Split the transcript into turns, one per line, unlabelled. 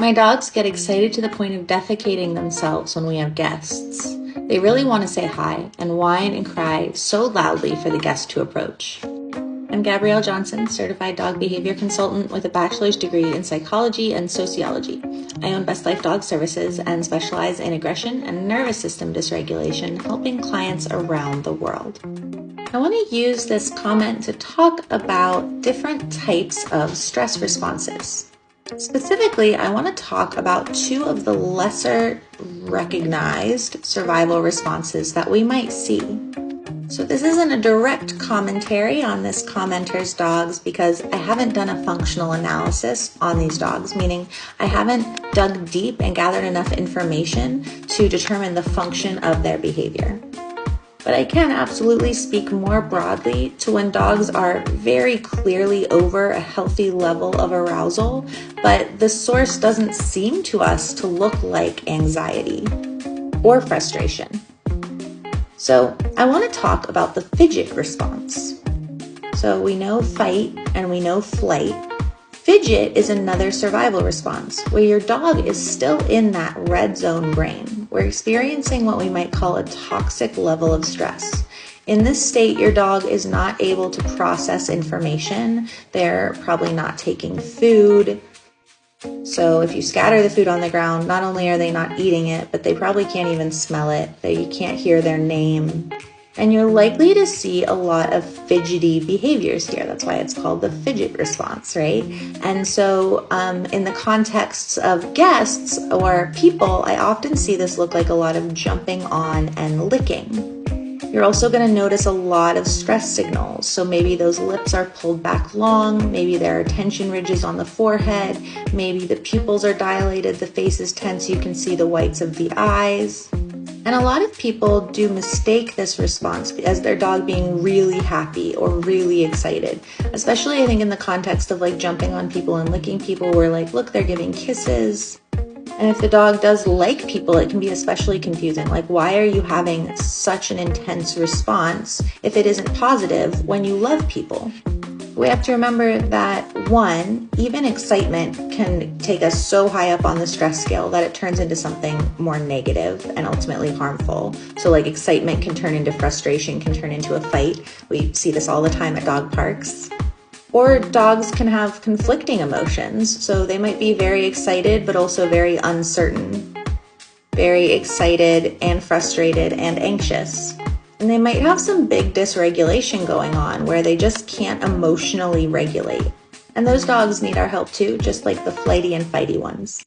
My dogs get excited to the point of defecating themselves when we have guests. They really want to say hi and whine and cry so loudly for the guest to approach. I'm Gabrielle Johnson, certified dog behavior consultant with a bachelor's degree in psychology and sociology. I own Best Life Dog Services and specialize in aggression and nervous system dysregulation, helping clients around the world. I want to use this comment to talk about different types of stress responses. Specifically, I want to talk about two of the lesser recognized survival responses that we might see. So this isn't a direct commentary on this commenter's dogs because I haven't done a functional analysis on these dogs, meaning I haven't dug deep and gathered enough information to determine the function of their behavior. But I can absolutely speak more broadly to when dogs are very clearly over a healthy level of arousal, but the source doesn't seem to us to look like anxiety or frustration. So I want to talk about the fidget response. So we know fight and we know flight. Fidget is another survival response where your dog is still in that red zone brain. We're experiencing what we might call a toxic level of stress. In this state, your dog is not able to process information. They're probably not taking food. So if you scatter the food on the ground, not only are they not eating it, but they probably can't even smell it. You can't hear their name. And you're likely to see a lot of fidgety behaviors here. That's why it's called the fidget response, right? And so in the contexts of guests or people, I often see this look like a lot of jumping on and licking. You're also going to notice a lot of stress signals. So maybe those lips are pulled back long, maybe there are tension ridges on the forehead, maybe the pupils are dilated, the face is tense, you can see the whites of the eyes. And a lot of people do mistake this response as their dog being really happy or really excited, especially I think in the context of like jumping on people and licking people where like, look, they're giving kisses. And if the dog does like people, it can be especially confusing. Like, why are you having such an intense response if it isn't positive when you love people? We have to remember that, one, even excitement can take us so high up on the stress scale that it turns into something more negative and ultimately harmful. So like excitement can turn into frustration, can turn into a fight. We see this all the time at dog parks. Or dogs can have conflicting emotions. So they might be very excited, but also very uncertain, very excited and frustrated and anxious. And they might have some big dysregulation going on where they just can't emotionally regulate. And those dogs need our help too, just like the flighty and fighty ones.